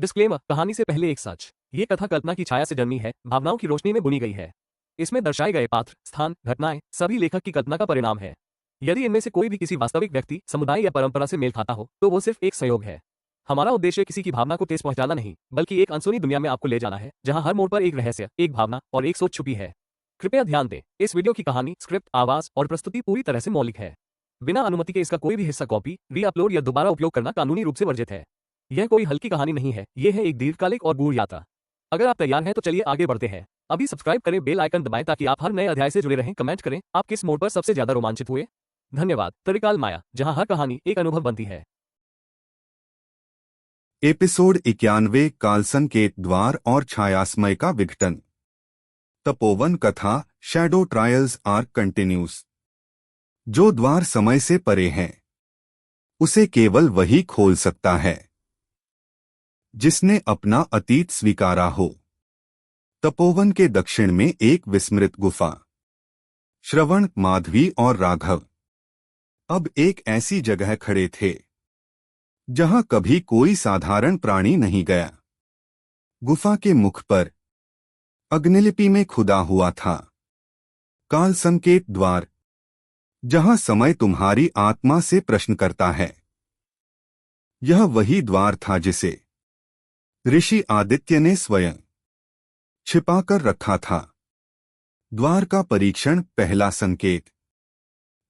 Disclaimer, कहानी से पहले एक सच। ये कथा कल्पना की छाया से जन्मी है, भावनाओं की रोशनी में बुनी गई है। इसमें दर्शाए गए पात्र, स्थान, घटनाएं सभी लेखक की कल्पना का परिणाम है। यदि इनमें से कोई भी किसी वास्तविक व्यक्ति, समुदाय या परंपरा से मेल खाता हो, तो वो सिर्फ एक संयोग है। हमारा उद्देश्य किसी की भावना को ठेस पहुंचाना नहीं, बल्कि एक अनसुनी दुनिया में आपको ले जाना है, जहां हर मोड़ पर एक रहस्य, एक भावना और एक सोच छुपी है। कृपया ध्यान दें, इस वीडियो की कहानी, स्क्रिप्ट, आवाज और प्रस्तुति पूरी तरह से मौलिक है। बिना अनुमति के इसका कोई भी हिस्सा कॉपी, री-अपलोड या दोबारा उपयोग करना कानूनी रूप से वर्जित है। यह कोई हल्की कहानी नहीं है, यह है एक दीर्घकालिक और गूढ़ यात्रा। अगर आप तैयार हैं तो चलिए आगे बढ़ते हैं। अभी सब्सक्राइब करें, बेल आइकन दबाएं ताकि आप हर नए अध्याय से जुड़े रहें। कमेंट करें, आप किस मोड़ पर सबसे ज्यादा रोमांचित हुए। धन्यवाद। त्रिकाल माया, जहां हर कहानी एक अनुभव बनती है। एपिसोड 91, काल संकेत, द्वार और छायास्मय का विघटन। तपोवन कथा, शैडो ट्रायल्स आर्क कंटिन्यूस। जो द्वार समय से परे हैं, उसे केवल वही खोल सकता है जिसने अपना अतीत स्वीकारा हो। तपोवन के दक्षिण में एक विस्मृत गुफा। श्रवण, माधवी और राघव अब एक ऐसी जगह खड़े थे जहां कभी कोई साधारण प्राणी नहीं गया। गुफा के मुख पर अग्निलिपि में खुदा हुआ था, काल संकेत द्वार, जहां समय तुम्हारी आत्मा से प्रश्न करता है। यह वही द्वार था जिसे ऋषि आदित्य ने स्वयं छिपाकर रखा था। द्वार का परीक्षण, पहला संकेत।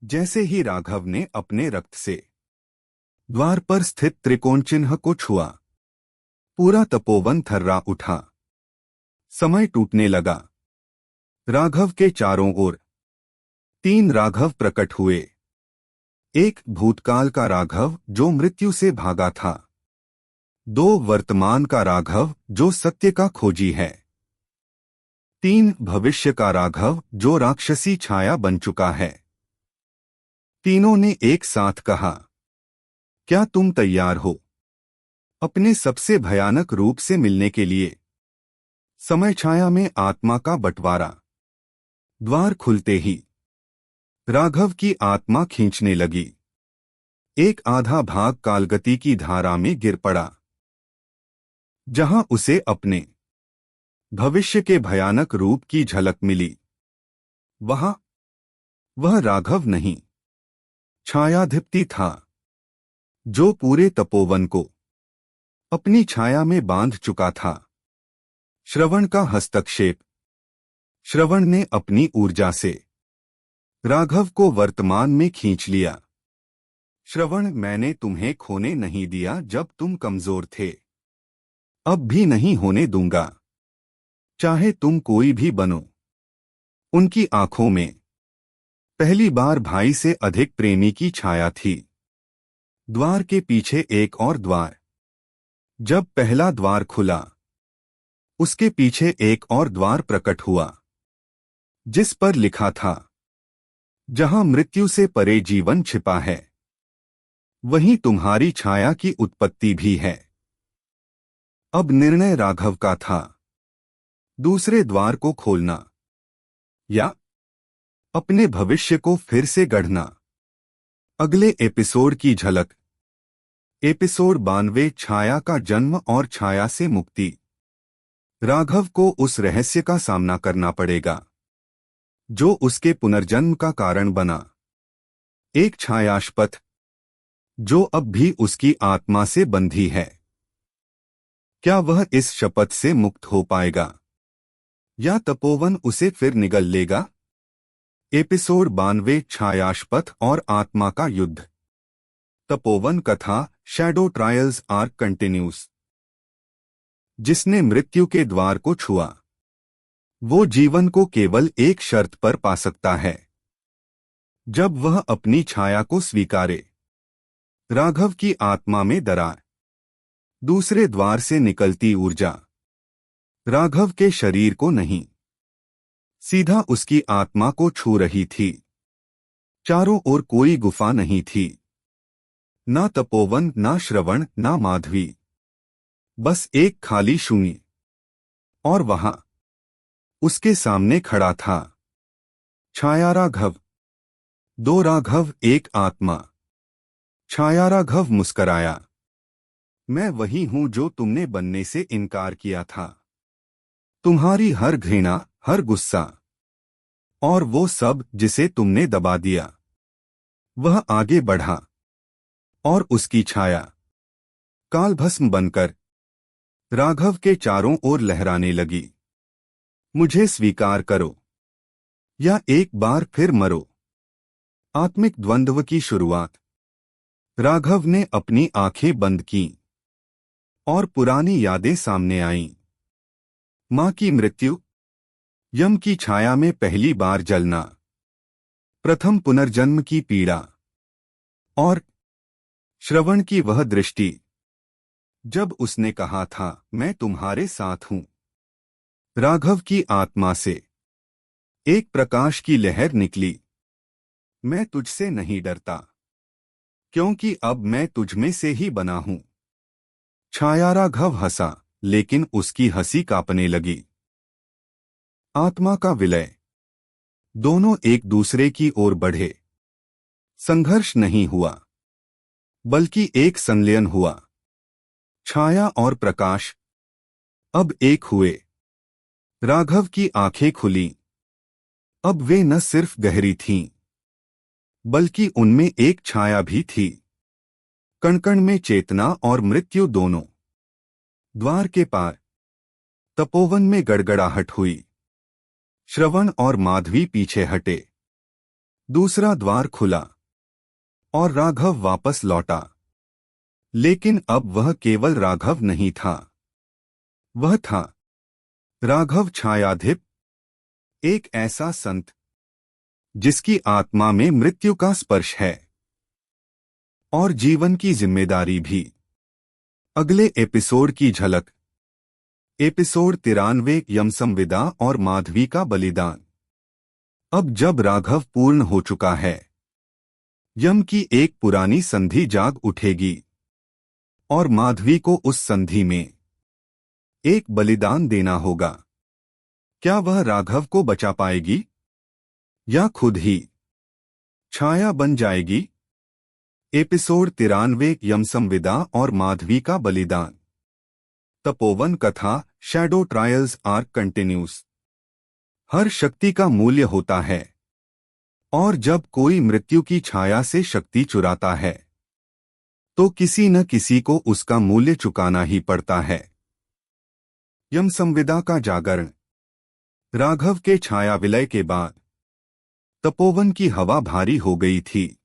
जैसे ही राघव ने अपने रक्त से द्वार पर स्थित त्रिकोण चिन्ह को छुआ, पूरा तपोवन थर्रा उठा। समय टूटने लगा। राघव के चारों ओर 3 राघव प्रकट हुए। एक भूतकाल का राघव जो मृत्यु से भागा था, 2 वर्तमान का राघव जो सत्य का खोजी है, 3 भविष्य का राघव जो राक्षसी छाया बन चुका है। तीनों ने एक साथ कहा, क्या तुम तैयार हो अपने सबसे भयानक रूप से मिलने के लिए? समय छाया में आत्मा का बंटवारा। द्वार खुलते ही राघव की आत्मा खींचने लगी। एक आधा भाग कालगति की धारा में गिर पड़ा, जहां उसे अपने भविष्य के भयानक रूप की झलक मिली। वह राघव नहीं, छायाधिपति था, जो पूरे तपोवन को अपनी छाया में बांध चुका था। श्रवण का हस्तक्षेप। श्रवण ने अपनी ऊर्जा से राघव को वर्तमान में खींच लिया। श्रवण, मैंने तुम्हें खोने नहीं दिया जब तुम कमजोर थे, अब भी नहीं होने दूंगा, चाहे तुम कोई भी बनो। उनकी आंखों में पहली बार भाई से अधिक प्रेमी की छाया थी। द्वार के पीछे एक और द्वार। जब पहला द्वार खुला, उसके पीछे एक और द्वार प्रकट हुआ, जिस पर लिखा था, जहां मृत्यु से परे जीवन छिपा है, वहीं तुम्हारी छाया की उत्पत्ति भी है। अब निर्णय राघव का था, दूसरे द्वार को खोलना या अपने भविष्य को फिर से गढ़ना। अगले एपिसोड की झलक। एपिसोड 92, छाया का जन्म और छाया से मुक्ति। राघव को उस रहस्य का सामना करना पड़ेगा जो उसके पुनर्जन्म का कारण बना। एक छायाशपथ जो अब भी उसकी आत्मा से बंधी है। क्या वह इस शपथ से मुक्त हो पाएगा या तपोवन उसे फिर निगल लेगा? एपिसोड 92, छायाशपथ और आत्मा का युद्ध। तपोवन कथा, शैडो ट्रायल्स आर्क कंटिन्यूस। जिसने मृत्यु के द्वार को छुआ, वो जीवन को केवल एक शर्त पर पा सकता है, जब वह अपनी छाया को स्वीकारे। राघव की आत्मा में दरार। दूसरे द्वार से निकलती ऊर्जा राघव के शरीर को नहीं, सीधा उसकी आत्मा को छू रही थी। चारों ओर कोई गुफा नहीं थी, ना तपोवन, ना श्रवण, ना माधवी, बस एक खाली शून्य। और वहां उसके सामने खड़ा था छाया राघव। 2 राघव, एक आत्मा। छाया राघव मुस्कराया। मैं वही हूं जो तुमने बनने से इनकार किया था। तुम्हारी हर घृणा, हर गुस्सा और वो सब जिसे तुमने दबा दिया, वह आगे बढ़ा और उसकी छाया कालभस्म बनकर राघव के चारों ओर लहराने लगी। मुझे स्वीकार करो या एक बार फिर मरो। आत्मिक द्वंद्व की शुरुआत। राघव ने अपनी आंखें बंद कीं और पुरानी यादें सामने आईं। मां की मृत्यु, यम की छाया में पहली बार जलना, प्रथम पुनर्जन्म की पीड़ा और श्रवण की वह दृष्टि जब उसने कहा था, मैं तुम्हारे साथ हूं। राघव की आत्मा से एक प्रकाश की लहर निकली। मैं तुझसे नहीं डरता, क्योंकि अब मैं तुझमें से ही बना हूं। छाया। राघव हंसा, लेकिन उसकी हंसी कांपने लगी। आत्मा का विलय। दोनों एक दूसरे की ओर बढ़े। संघर्ष नहीं हुआ, बल्कि एक संलयन हुआ। छाया और प्रकाश अब एक हुए। राघव की आंखें खुलीं। अब वे न सिर्फ गहरी थीं, बल्कि उनमें एक छाया भी थी, कण-कण में चेतना और मृत्यु दोनों। द्वार के पार तपोवन में गड़गड़ाहट हुई। श्रवण और माधवी पीछे हटे। दूसरा द्वार खुला और राघव वापस लौटा। लेकिन अब वह केवल राघव नहीं था, वह था राघव छायाधिप, एक ऐसा संत जिसकी आत्मा में मृत्यु का स्पर्श है और जीवन की जिम्मेदारी भी। अगले एपिसोड की झलक। एपिसोड 93, यम संविदा और माधवी का बलिदान। अब जब राघव पूर्ण हो चुका है, यम की एक पुरानी संधि जाग उठेगी और माधवी को उस संधि में एक बलिदान देना होगा। क्या वह राघव को बचा पाएगी या खुद ही छाया बन जाएगी? एपिसोड 93, यम संविदा और माधवी का बलिदान। तपोवन कथा, शैडो ट्रायल्स आर कंटिन्यूस। हर शक्ति का मूल्य होता है, और जब कोई मृत्यु की छाया से शक्ति चुराता है, तो किसी न किसी को उसका मूल्य चुकाना ही पड़ता है। यम संविदा का जागरण। राघव के छाया विलय के बाद तपोवन की हवा भारी हो गई थी।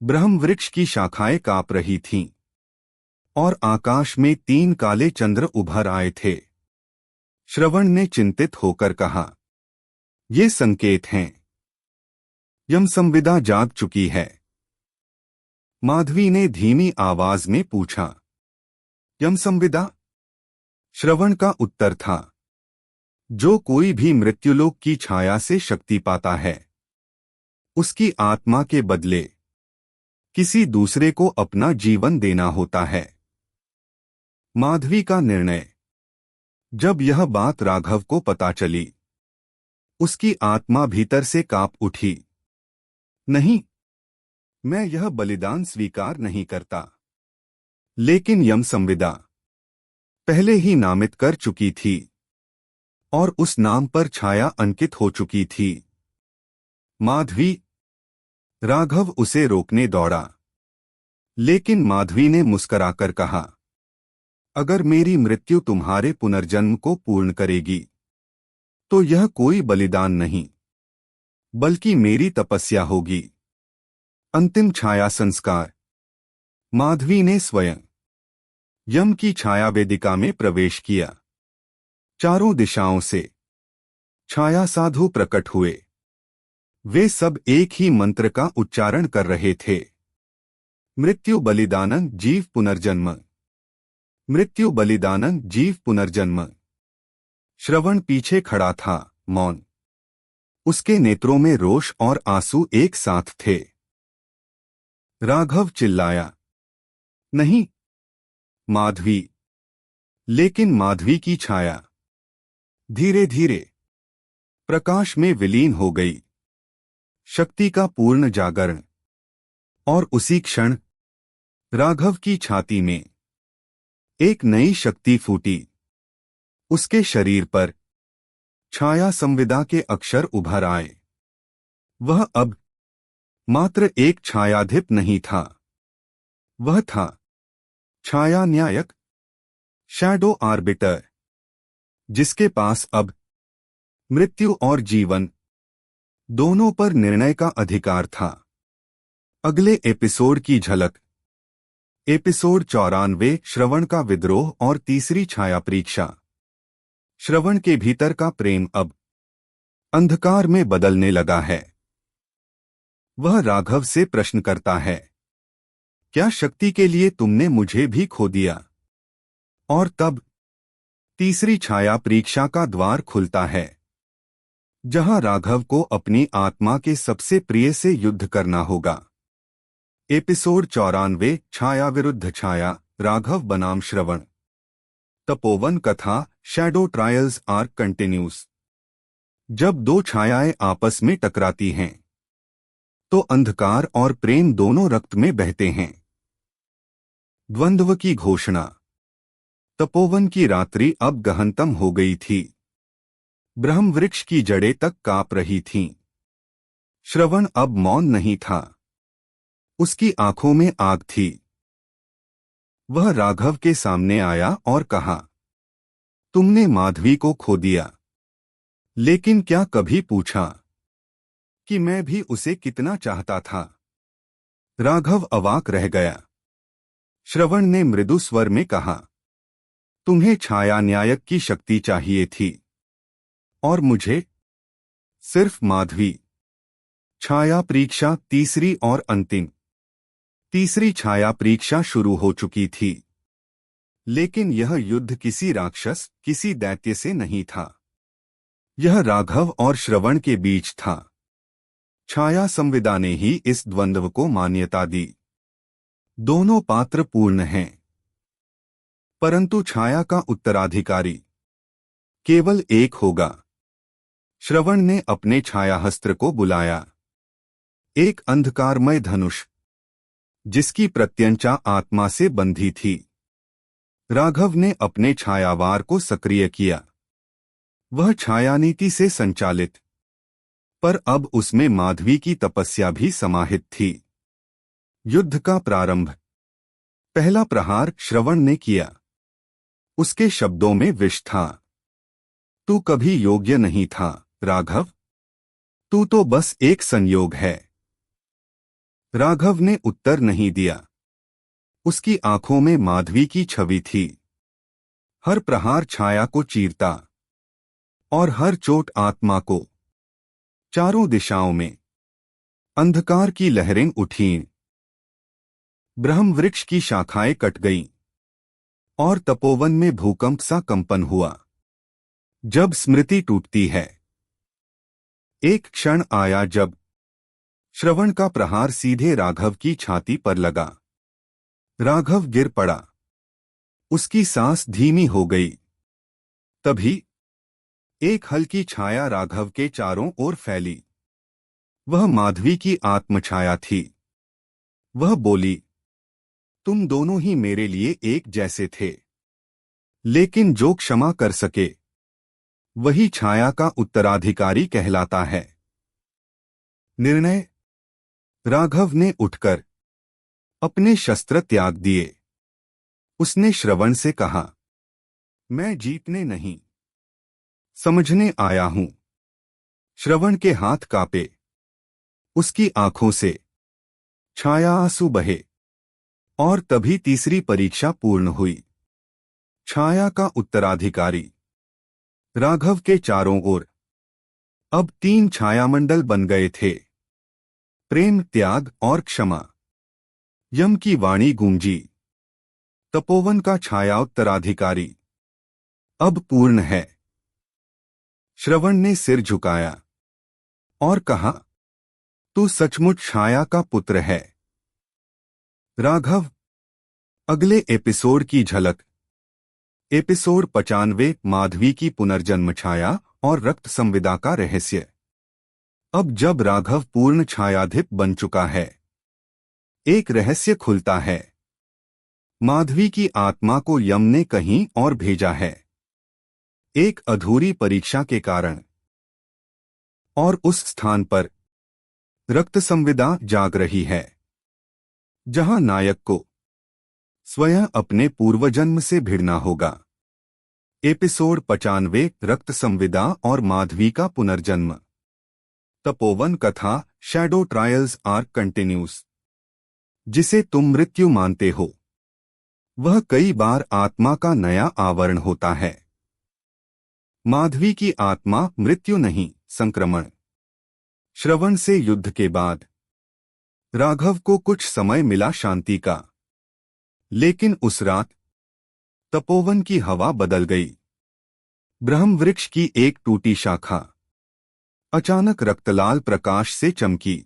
ब्रह्म वृक्ष की शाखाएं कांप रही थीं और आकाश में 3 काले चंद्र उभर आए थे। श्रवण ने चिंतित होकर कहा, ये संकेत हैं, यम संविदा जाग चुकी है। माधवी ने धीमी आवाज में पूछा, यम संविदा? श्रवण का उत्तर था, जो कोई भी मृत्युलोक की छाया से शक्ति पाता है, उसकी आत्मा के बदले किसी दूसरे को अपना जीवन देना होता है। माधवी का निर्णय। जब यह बात राघव को पता चली, उसकी आत्मा भीतर से कांप उठी। नहीं, मैं यह बलिदान स्वीकार नहीं करता। लेकिन यम संविदा पहले ही नामित कर चुकी थी और उस नाम पर छाया अंकित हो चुकी थी। माधवी। राघव उसे रोकने दौड़ा, लेकिन माधवी ने मुस्कुराकर कहा, अगर मेरी मृत्यु तुम्हारे पुनर्जन्म को पूर्ण करेगी, तो यह कोई बलिदान नहीं, बल्कि मेरी तपस्या होगी। अंतिम छाया संस्कार। माधवी ने स्वयं यम की छाया वेदिका में प्रवेश किया। चारों दिशाओं से छाया साधु प्रकट हुए। वे सब एक ही मंत्र का उच्चारण कर रहे थे, मृत्यु बलिदानन जीव पुनर्जन्म, मृत्यु बलिदानन जीव पुनर्जन्म। श्रवण पीछे खड़ा था, मौन। उसके नेत्रों में रोष और आंसू एक साथ थे। राघव चिल्लाया, नहीं माधवी। लेकिन माधवी की छाया धीरे धीरे प्रकाश में विलीन हो गई। शक्ति का पूर्ण जागरण। और उसी क्षण राघव की छाती में एक नई शक्ति फूटी। उसके शरीर पर छाया संविदा के अक्षर उभर आए। वह अब मात्र एक छायाधिप नहीं था, वह था छाया न्यायक, शैडो आर्बिटर, जिसके पास अब मृत्यु और जीवन दोनों पर निर्णय का अधिकार था। अगले एपिसोड की झलक। एपिसोड 94, श्रवण का विद्रोह और तीसरी छाया परीक्षा। श्रवण के भीतर का प्रेम अब अंधकार में बदलने लगा है। वह राघव से प्रश्न करता है, क्या शक्ति के लिए तुमने मुझे भी खो दिया? और तब तीसरी छाया परीक्षा का द्वार खुलता है, जहां राघव को अपनी आत्मा के सबसे प्रिय से युद्ध करना होगा। एपिसोड 94, छाया विरुद्ध छाया, राघव बनाम श्रवण। तपोवन कथा, शैडो ट्रायल्स आर्क कंटिन्यूज। जब दो छायाएं आपस में टकराती हैं, तो अंधकार और प्रेम दोनों रक्त में बहते हैं। द्वंद्व की घोषणा। तपोवन की रात्रि अब गहनतम हो गई थी। ब्रह्म वृक्ष की जड़ें तक कांप रही थीं। श्रवण अब मौन नहीं था, उसकी आंखों में आग थी। वह राघव के सामने आया और कहा, तुमने माधवी को खो दिया, लेकिन क्या कभी पूछा कि मैं भी उसे कितना चाहता था? राघव अवाक रह गया। श्रवण ने मृदु स्वर में कहा, तुम्हें छाया न्यायक की शक्ति चाहिए थी, और मुझे सिर्फ माधवी। छाया परीक्षा, तीसरी और अंतिम। तीसरी छाया परीक्षा शुरू हो चुकी थी, लेकिन यह युद्ध किसी राक्षस, किसी दैत्य से नहीं था। यह राघव और श्रवण के बीच था। छाया संविदा ने ही इस द्वंद्व को मान्यता दी। दोनों पात्र पूर्ण हैं, परंतु छाया का उत्तराधिकारी केवल एक होगा। श्रवण ने अपने छायाहस्त्र को बुलाया, एक अंधकारमय धनुष, जिसकी प्रत्यंचा आत्मा से बंधी थी। राघव ने अपने छायावार को सक्रिय किया। वह छायानीति से संचालित, पर अब उसमें माधवी की तपस्या भी समाहित थी। युद्ध का प्रारंभ। पहला प्रहार श्रवण ने किया। उसके शब्दों में विष था। तू कभी योग्य नहीं था राघव, तू तो बस एक संयोग है। राघव ने उत्तर नहीं दिया। उसकी आंखों में माधवी की छवि थी। हर प्रहार छाया को चीरता, और हर चोट आत्मा को। चारों दिशाओं में अंधकार की लहरें उठीं। ब्रह्म वृक्ष की शाखाएं कट गईं, और तपोवन में भूकंप सा कंपन हुआ। जब स्मृति टूटती है। एक क्षण आया जब श्रवण का प्रहार सीधे राघव की छाती पर लगा। राघव गिर पड़ा। उसकी सांस धीमी हो गई। तभी एक हल्की छाया राघव के चारों ओर फैली। वह माधवी की आत्मछाया थी। वह बोली, तुम दोनों ही मेरे लिए एक जैसे थे, लेकिन जो क्षमा कर सके वही छाया का उत्तराधिकारी कहलाता है। निर्णय। राघव ने उठकर अपने शस्त्र त्याग दिए। उसने श्रवण से कहा, मैं जीतने नहीं, समझने आया हूं। श्रवण के हाथ कांपे। उसकी आंखों से छाया आंसू बहे। और तभी तीसरी परीक्षा पूर्ण हुई। छाया का उत्तराधिकारी। राघव के चारों ओर अब 3 छायामंडल बन गए थे। प्रेम, त्याग और क्षमा। यम की वाणी गूंजी। तपोवन का छाया उत्तराधिकारी अब पूर्ण है। श्रवण ने सिर झुकाया और कहा, तू सचमुच छाया का पुत्र है। राघव। अगले एपिसोड की झलक। एपिसोड 95, माधवी की पुनर्जन्म, छाया और रक्त संविदा का रहस्य। अब जब राघव पूर्ण छायाधिप बन चुका है, एक रहस्य खुलता है। माधवी की आत्मा को यम ने कहीं और भेजा है, एक अधूरी परीक्षा के कारण। और उस स्थान पर रक्त संविदा जाग रही है, जहां नायक को स्वयं अपने पूर्वजन्म से भिड़ना होगा। एपिसोड 95 रक्त संविदा और माधवी का पुनर्जन्म। तपोवन कथा शैडो ट्रायल्स आर कंटिन्यूस। जिसे तुम मृत्यु मानते हो, वह कई बार आत्मा का नया आवरण होता है। माधवी की आत्मा मृत्यु नहीं, संक्रमण। श्रवण से युद्ध के बाद राघव को कुछ समय मिला शांति का, लेकिन उस रात तपोवन की हवा बदल गई। ब्रह्म वृक्ष की एक टूटी शाखा अचानक रक्तलाल प्रकाश से चमकी।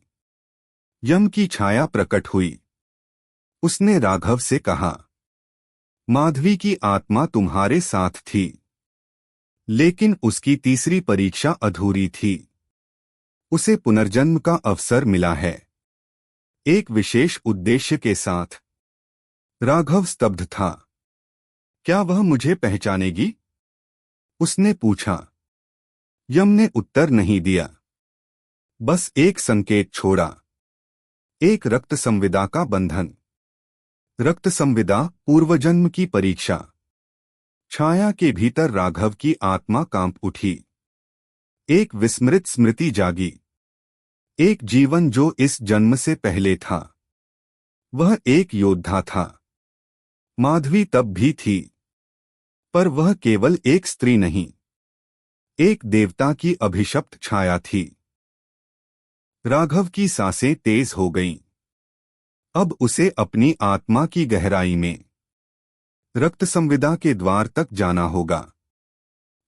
यम की छाया प्रकट हुई। उसने राघव से कहा, माधवी की आत्मा तुम्हारे साथ थी, लेकिन उसकी तीसरी परीक्षा अधूरी थी। उसे पुनर्जन्म का अवसर मिला है, एक विशेष उद्देश्य के साथ। राघव स्तब्ध था। क्या वह मुझे पहचानेगी? उसने पूछा। यम ने उत्तर नहीं दिया, बस एक संकेत छोड़ा, एक रक्त संविदा का बंधन। रक्त संविदा, पूर्वजन्म की परीक्षा। छाया के भीतर राघव की आत्मा कांप उठी। एक विस्मृत स्मृति जागी, एक जीवन जो इस जन्म से पहले था। वह एक योद्धा था। माधवी तब भी थी, पर वह केवल एक स्त्री नहीं, एक देवता की अभिशप्त छाया थी। राघव की सांसें तेज हो गईं। अब उसे अपनी आत्मा की गहराई में रक्त संविदा के द्वार तक जाना होगा,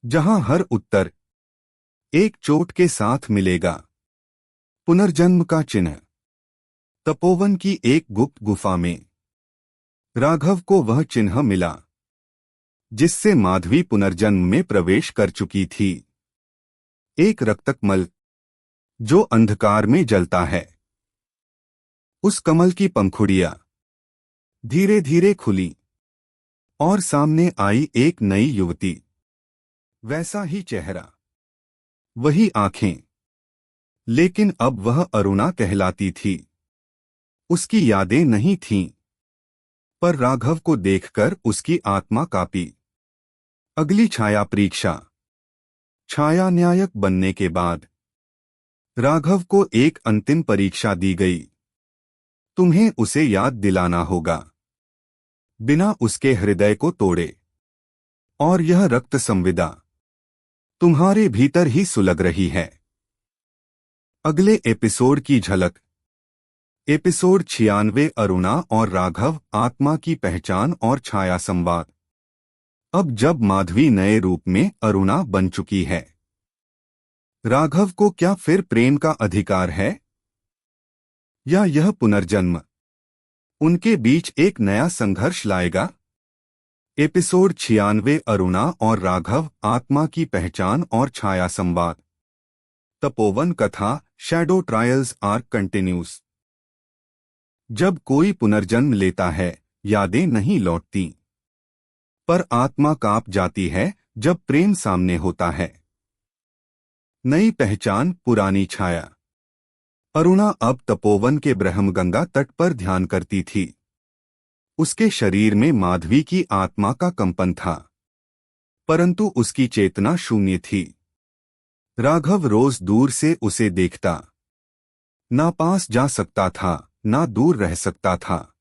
जहां हर उत्तर एक चोट के साथ मिलेगा। पुनर्जन्म का चिन्ह। तपोवन की एक गुप्त गुफा में राघव को वह चिन्ह मिला, जिससे माधवी पुनर्जन्म में प्रवेश कर चुकी थी। एक रक्तकमल जो अंधकार में जलता है। उस कमल की पंखुड़ियां धीरे धीरे खुली और सामने आई एक नई युवती। वैसा ही चेहरा, वही आंखें, लेकिन अब वह अरुणा कहलाती थी। उसकी यादें नहीं थीं, पर राघव को देखकर उसकी आत्मा कांपी। अगली छाया परीक्षा। छाया न्यायक बनने के बाद राघव को एक अंतिम परीक्षा दी गई। तुम्हें उसे याद दिलाना होगा, बिना उसके हृदय को तोड़े। और यह रक्त संविदा तुम्हारे भीतर ही सुलग रही है। अगले एपिसोड की झलक। एपिसोड 96 अरुणा और राघव, आत्मा की पहचान और छाया संवाद। अब जब माधवी नए रूप में अरुणा बन चुकी है, राघव को क्या फिर प्रेम का अधिकार है? या यह पुनर्जन्म उनके बीच एक नया संघर्ष लाएगा? एपिसोड 96 अरुणा और राघव, आत्मा की पहचान और छाया संवाद। तपोवन कथा शैडो ट्रायल्स आर कंटिन्यूस। जब कोई पुनर्जन्म लेता है, यादें नहीं लौटती, पर आत्मा कांप जाती है जब प्रेम सामने होता है। नई पहचान, पुरानी छाया। अरुणा अब तपोवन के ब्रह्मगंगा तट पर ध्यान करती थी। उसके शरीर में माधवी की आत्मा का कंपन था, परंतु उसकी चेतना शून्य थी। राघव रोज दूर से उसे देखता, ना पास जा सकता था, ना दूर रह सकता था।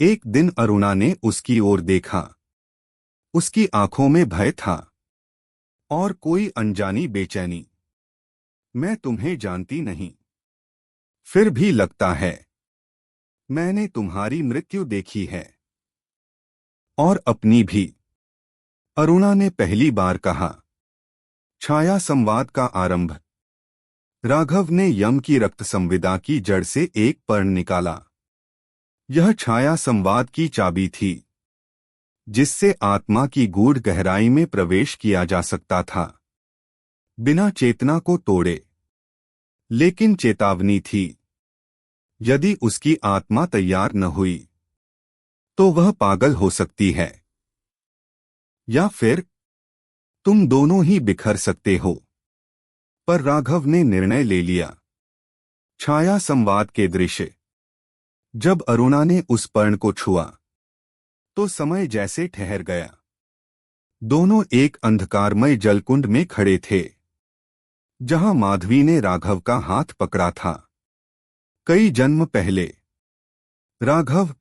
एक दिन अरुणा ने उसकी ओर देखा। उसकी आंखों में भय था और कोई अनजानी बेचैनी। मैं तुम्हें जानती नहीं, फिर भी लगता है मैंने तुम्हारी मृत्यु देखी है, और अपनी भी। अरुणा ने पहली बार कहा। छाया संवाद का आरंभ। राघव ने यम की रक्त संविदा की जड़ से एक पर्ण निकाला। यह छाया संवाद की चाबी थी, जिससे आत्मा की गूढ़ गहराई में प्रवेश किया जा सकता था, बिना चेतना को तोड़े। लेकिन चेतावनी थी, यदि उसकी आत्मा तैयार न हुई तो वह पागल हो सकती है, या फिर तुम दोनों ही बिखर सकते हो। पर राघव ने निर्णय ले लिया। छाया संवाद के दृश्य। जब अरुणा ने उस पर्ण को छुआ तो समय जैसे ठहर गया। दोनों एक अंधकारमय जलकुंड में खड़े थे, जहां माधवी ने राघव का हाथ पकड़ा था कई जन्म पहले। राघव,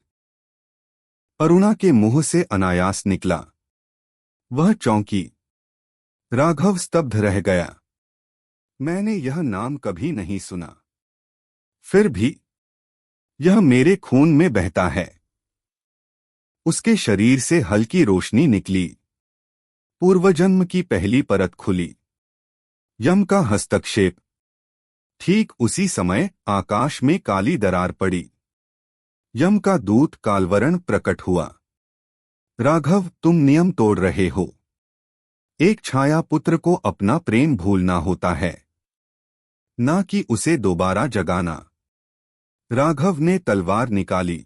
अरुणा के मुंह से अनायास निकला। वह चौंकी। राघव स्तब्ध रह गया। मैंने यह नाम कभी नहीं सुना। फिर भी यह मेरे खून में बहता है। उसके शरीर से हल्की रोशनी निकली। पूर्वजन्म की पहली परत खुली। यम का हस्तक्षेप। ठीक उसी समय आकाश में काली दरार पड़ी। यम का दूत कालवरण प्रकट हुआ। राघव, तुम नियम तोड़ रहे हो। एक छाया पुत्र को अपना प्रेम भूलना होता है, ना कि उसे दोबारा जगाना। राघव ने तलवार निकाली।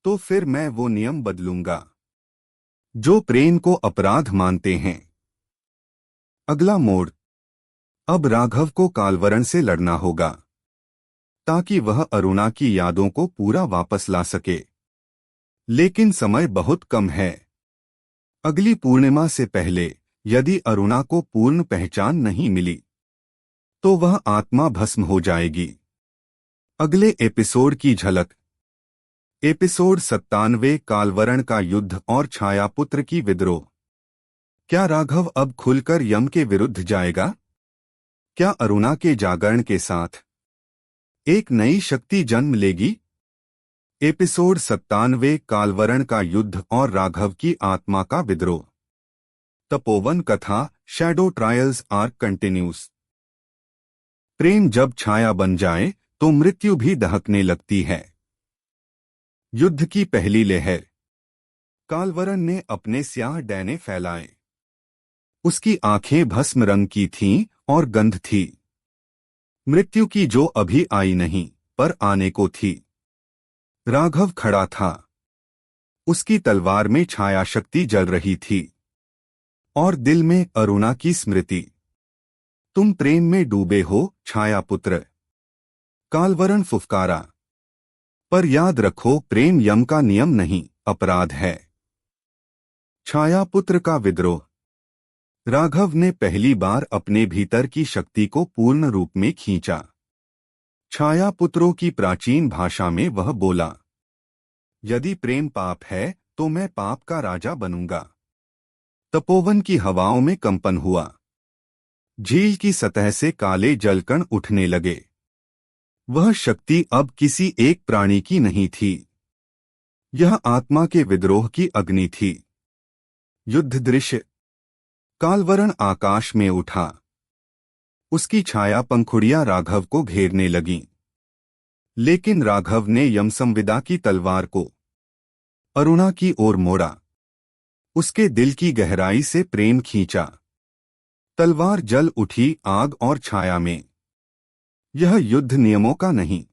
तो फिर मैं वो नियम बदलूंगा जो प्रेम को अपराध मानते हैं। अगला मोड़। अब राघव को कालवरण से लड़ना होगा, ताकि वह अरुणा की यादों को पूरा वापस ला सके। लेकिन समय बहुत कम है। अगली पूर्णिमा से पहले यदि अरुणा को पूर्ण पहचान नहीं मिली, तो वह आत्मा भस्म हो जाएगी। अगले एपिसोड की झलक। एपिसोड 97, कालवरण का युद्ध और छायापुत्र की विद्रोह। क्या राघव अब खुलकर यम के विरुद्ध जाएगा? क्या अरुणा के जागरण के साथ एक नई शक्ति जन्म लेगी? एपिसोड 97, कालवरण का युद्ध और राघव की आत्मा का विद्रोह। तपोवन कथा, शैडो ट्रायल्स आर्क कंटिन्यूस। प्रेम जब छाया बन जाए तो मृत्यु भी दहकने लगती है। युद्ध की पहली लहर। कालवरण ने अपने स्याह डैने फैलाए। उसकी आंखें भस्म रंग की थीं और गंध थी। मृत्यु की, जो अभी आई नहीं पर आने को थी। राघव खड़ा था। उसकी तलवार में छाया शक्ति जल रही थी और दिल में अरुणा की स्मृति। तुम प्रेम में डूबे हो छायापुत्र, कालवरण फुफकारा। पर याद रखो, प्रेम यम का नियम नहीं, अपराध है। छायापुत्र का विद्रोह। राघव ने पहली बार अपने भीतर की शक्ति को पूर्ण रूप में खींचा। छायापुत्रों की प्राचीन भाषा में वह बोला, यदि प्रेम पाप है तो मैं पाप का राजा बनूंगा। तपोवन की हवाओं में कंपन हुआ। झील की सतह से काले जलकण उठने लगे। वह शक्ति अब किसी एक प्राणी की नहीं थी। यह आत्मा के विद्रोह की अग्नि थी। युद्ध दृश्य। कालवरण आकाश में उठा। उसकी छाया पंखुड़ियां राघव को घेरने लगीं। लेकिन राघव ने यमसंविदा की तलवार को अरुणा की ओर मोड़ा। उसके दिल की गहराई से प्रेम खींचा। तलवार जल उठी आग और छाया में। यह युद्ध नियमों का नहीं,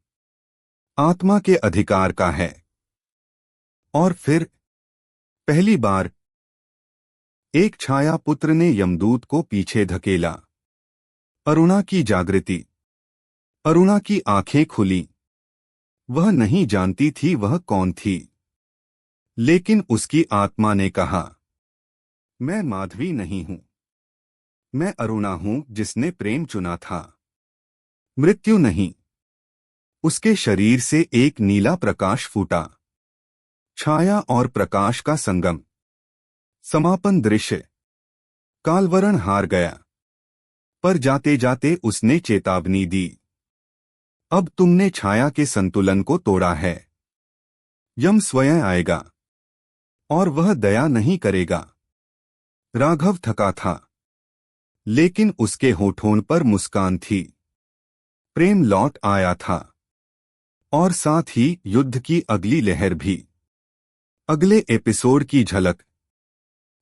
आत्मा के अधिकार का है। और फिर पहली बार एक छाया पुत्र ने यमदूत को पीछे धकेला। अरुणा की जागृति। अरुणा की आंखें खुली। वह नहीं जानती थी वह कौन थी, लेकिन उसकी आत्मा ने कहा, मैं माधवी नहीं हूं, मैं अरुणा हूं जिसने प्रेम चुना था, मृत्यु नहीं। उसके शरीर से एक नीला प्रकाश फूटा। छाया और प्रकाश का संगम। समापन दृश्य। कालवरण हार गया, पर जाते जाते उसने चेतावनी दी, अब तुमने छाया के संतुलन को तोड़ा है। यम स्वयं आएगा और वह दया नहीं करेगा। राघव थका था, लेकिन उसके होठों पर मुस्कान थी। प्रेम लौट आया था, और साथ ही युद्ध की अगली लहर भी। अगले एपिसोड की झलक।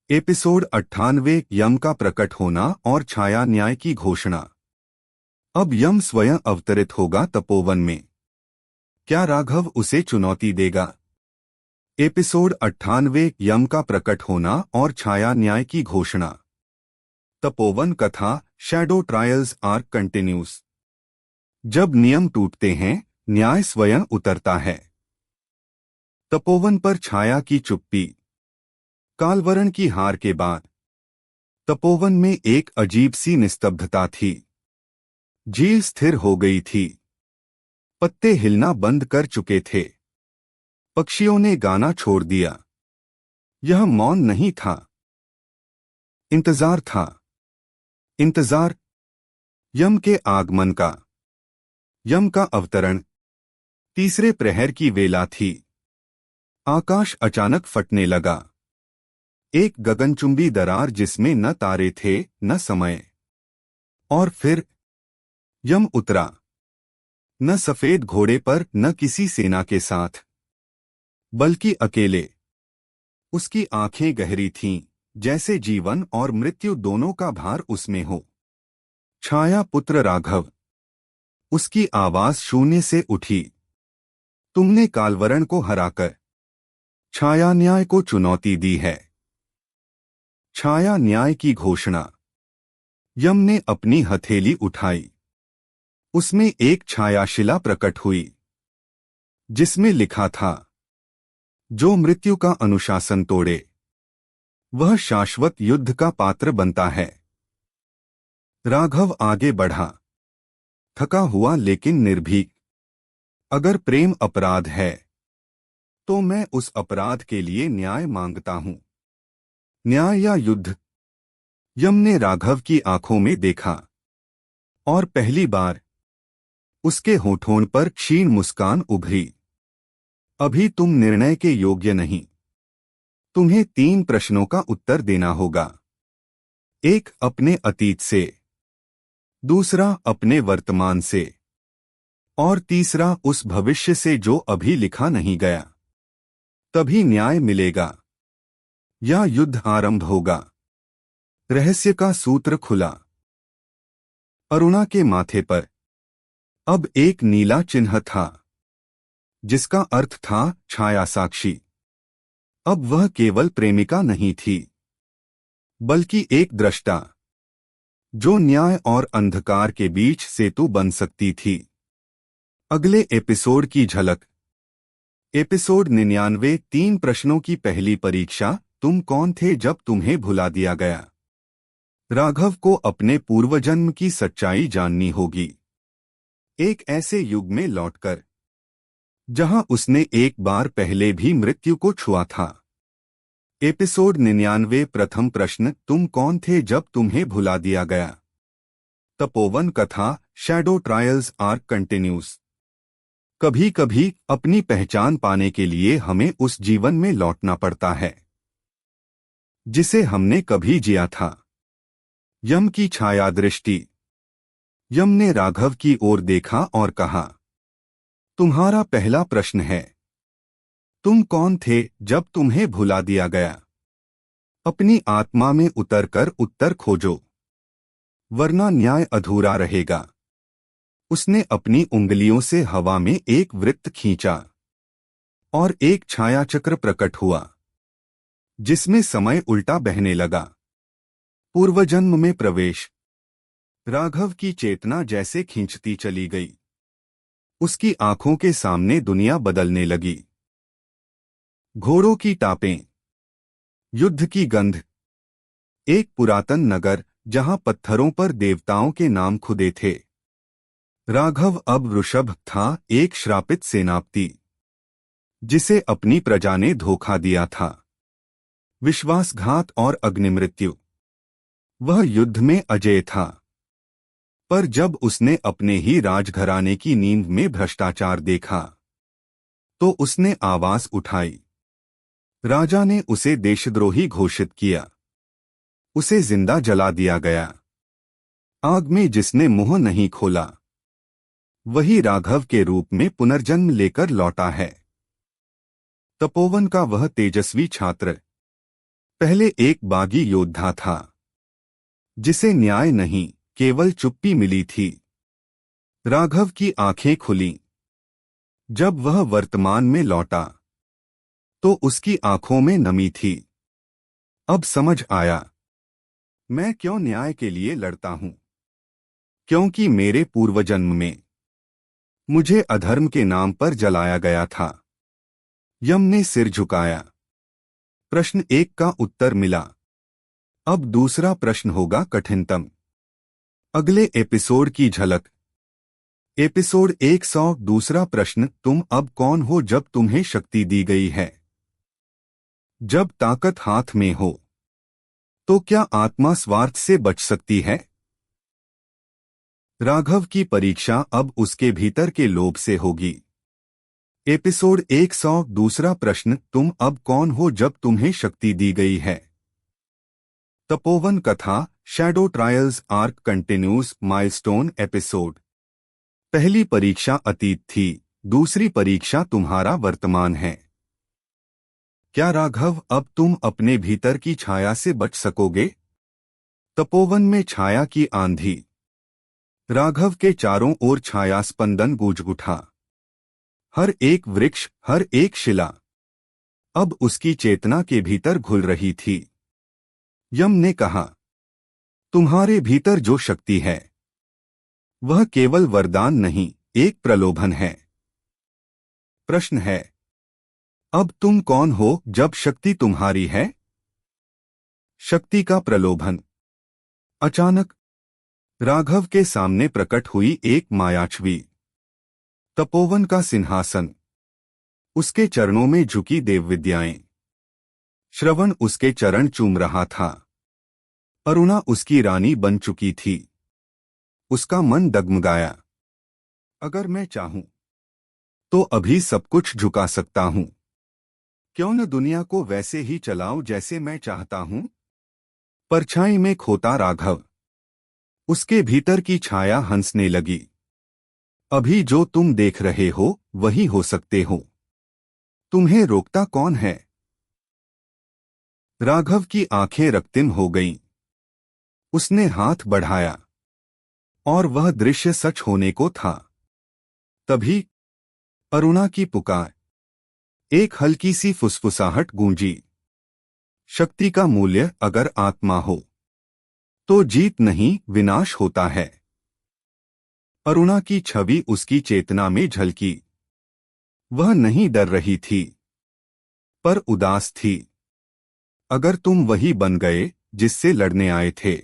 एपिसोड 98, यम का प्रकट होना और छाया न्याय की घोषणा। अब यम स्वयं अवतरित होगा तपोवन में। क्या राघव उसे चुनौती देगा? एपिसोड 98 यम का प्रकट होना और छाया न्याय की घोषणा। तपोवन कथा शैडो ट्रायल्स आर कंटिन्यूस। जब नियम टूटते हैं, न्याय स्वयं उतरता है। तपोवन पर छाया की चुप्पी। कालवरण की हार के बाद तपोवन में एक अजीब सी निस्तब्धता थी। झील स्थिर हो गई थी। पत्ते हिलना बंद कर चुके थे। पक्षियों ने गाना छोड़ दिया। यह मौन नहीं था, इंतजार था। इंतजार यम के आगमन का। यम का अवतरण तीसरे प्रहर की वेला थी। आकाश अचानक फटने लगा। एक गगनचुंबी दरार जिसमें न तारे थे न समय। और फिर यम उतरा, न सफेद घोड़े पर न किसी सेना के साथ, बल्कि अकेले। उसकी आंखें गहरी थीं, जैसे जीवन और मृत्यु दोनों का भार उसमें हो। छाया पुत्र राघव। उसकी आवाज शून्य से उठी। तुमने कालवरण को हराकर छाया न्याय को चुनौती दी है। छाया न्याय की घोषणा। यम ने अपनी हथेली उठाई। उसमें एक छायाशिला प्रकट हुई, जिसमें लिखा था, जो मृत्यु का अनुशासन तोड़े वह शाश्वत युद्ध का पात्र बनता है। राघव आगे बढ़ा, थका हुआ लेकिन निर्भीक। अगर प्रेम अपराध है, तो मैं उस अपराध के लिए न्याय मांगता हूं। न्याय या युद्ध? यम ने राघव की आंखों में देखा, और पहली बार उसके होठों पर क्षीण मुस्कान उभरी। अभी तुम निर्णय के योग्य नहीं। तुम्हें 3 प्रश्नों का उत्तर देना होगा। एक अपने अतीत से, दूसरा अपने वर्तमान से, और तीसरा उस भविष्य से जो अभी लिखा नहीं गया। तभी न्याय मिलेगा या युद्ध आरंभ होगा। रहस्य का सूत्र खुला। अरुणा के माथे पर अब एक नीला चिन्ह था, जिसका अर्थ था छाया साक्षी। अब वह केवल प्रेमिका नहीं थी, बल्कि एक दृष्टा, जो न्याय और अंधकार के बीच सेतु बन सकती थी। अगले एपिसोड की झलक। एपिसोड 99 3 प्रश्नों की पहली परीक्षा। तुम कौन थे जब तुम्हें भुला दिया गया? राघव को अपने पूर्वजन्म की सच्चाई जाननी होगी। एक ऐसे युग में लौटकर जहां उसने एक बार पहले भी मृत्यु को छुआ था। एपिसोड 99 प्रथम प्रश्न, तुम कौन थे जब तुम्हें भुला दिया गया? तपोवन कथा शैडो ट्रायल्स आर कंटिन्यूस। कभी कभी अपनी पहचान पाने के लिए हमें उस जीवन में लौटना पड़ता है जिसे हमने कभी जिया था। यम की छाया दृष्टि। यम ने राघव की ओर देखा और कहा, तुम्हारा पहला प्रश्न है, तुम कौन थे जब तुम्हें भुला दिया गया? अपनी आत्मा में उतरकर उत्तर खोजो, वरना न्याय अधूरा रहेगा। उसने अपनी उंगलियों से हवा में एक वृत्त खींचा, और एक छायाचक्र प्रकट हुआ, जिसमें समय उल्टा बहने लगा। पूर्वजन्म में प्रवेश। राघव की चेतना जैसे खींचती चली गई। उसकी आंखों के सामने दुनिया बदलने लगी। घोड़ों की टापें, युद्ध की गंध। एक पुरातन नगर जहां पत्थरों पर देवताओं के नाम खुदे थे। राघव अब वृषभ था, एक श्रापित सेनापति, जिसे अपनी प्रजा ने धोखा दिया था। विश्वासघात और अग्निमृत्यु। वह युद्ध में अजेय था, पर जब उसने अपने ही राजघराने की नींव में भ्रष्टाचार देखा, तो उसने आवाज उठाई। राजा ने उसे देशद्रोही घोषित किया। उसे जिंदा जला दिया गया। आग में जिसने मुंह नहीं खोला, वही राघव के रूप में पुनर्जन्म लेकर लौटा है। तपोवन का वह तेजस्वी छात्र पहले एक बागी योद्धा था, जिसे न्याय नहीं, केवल चुप्पी मिली थी। राघव की आंखें खुलीं जब वह वर्तमान में लौटा। तो उसकी आंखों में नमी थी। अब समझ आया, मैं क्यों न्याय के लिए लड़ता हूं। क्योंकि मेरे पूर्वजन्म में मुझे अधर्म के नाम पर जलाया गया था। यम ने सिर झुकाया। प्रश्न 1 का उत्तर मिला। अब दूसरा प्रश्न होगा कठिनतम। अगले एपिसोड की झलक। एपिसोड 100। दूसरा प्रश्न, तुम अब कौन हो जब तुम्हें शक्ति दी गई है? जब ताकत हाथ में हो तो क्या आत्मा स्वार्थ से बच सकती है? राघव की परीक्षा अब उसके भीतर के लोभ से होगी। एपिसोड 100। दूसरा प्रश्न, तुम अब कौन हो जब तुम्हें शक्ति दी गई है? तपोवन कथा, shadow trials arc continues. Milestone episode. पहली परीक्षा अतीत थी, दूसरी परीक्षा तुम्हारा वर्तमान है। क्या राघव अब तुम अपने भीतर की छाया से बच सकोगे? तपोवन में छाया की आंधी। राघव के चारों ओर छाया स्पंदन गूंज उठा। हर एक वृक्ष, हर एक शिला अब उसकी चेतना के भीतर घुल रही थी। यम ने कहा, तुम्हारे भीतर जो शक्ति है वह केवल वरदान नहीं, एक प्रलोभन है। प्रश्न है, अब तुम कौन हो जब शक्ति तुम्हारी है? शक्ति का प्रलोभन। अचानक राघव के सामने प्रकट हुई एक मायाछवी। तपोवन का सिंहासन, उसके चरणों में झुकी देवविद्याएं। श्रवण उसके चरण चूम रहा था। अरुणा उसकी रानी बन चुकी थी। उसका मन डगमगाया। अगर मैं चाहूं तो अभी सब कुछ झुका सकता हूं। क्यों न दुनिया को वैसे ही चलाऊं जैसे मैं चाहता हूं? परछाई में खोता राघव, उसके भीतर की छाया हंसने लगी। अभी जो तुम देख रहे हो वही हो सकते हो। तुम्हें रोकता कौन है? राघव की आंखें रक्तिम हो गईं। उसने हाथ बढ़ाया और वह दृश्य सच होने को था। तभी अरुणा की पुकार। एक हल्की सी फुसफुसाहट गूंजी। शक्ति का मूल्य अगर आत्मा हो तो जीत नहीं, विनाश होता है। अरुणा की छवि उसकी चेतना में झलकी। वह नहीं डर रही थी, पर उदास थी। अगर तुम वही बन गए जिससे लड़ने आए थे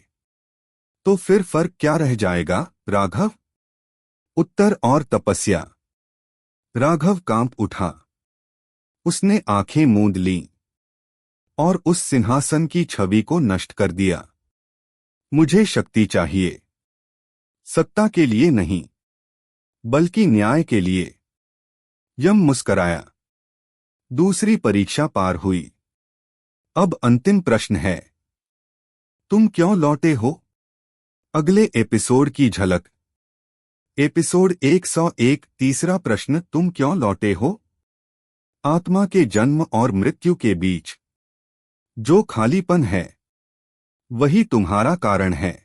तो फिर फर्क क्या रह जाएगा, राघव? उत्तर और तपस्या। राघव कांप उठा। उसने आंखें मूंद लीं और उस सिंहासन की छवि को नष्ट कर दिया। मुझे शक्ति चाहिए, सत्ता के लिए नहीं, बल्कि न्याय के लिए। यम मुस्कराया। दूसरी परीक्षा पार हुई। अब अंतिम प्रश्न है, तुम क्यों लौटे हो? अगले एपिसोड की झलक। एपिसोड 101। तीसरा प्रश्न, तुम क्यों लौटे हो? आत्मा के जन्म और मृत्यु के बीच जो खालीपन है वही तुम्हारा कारण है।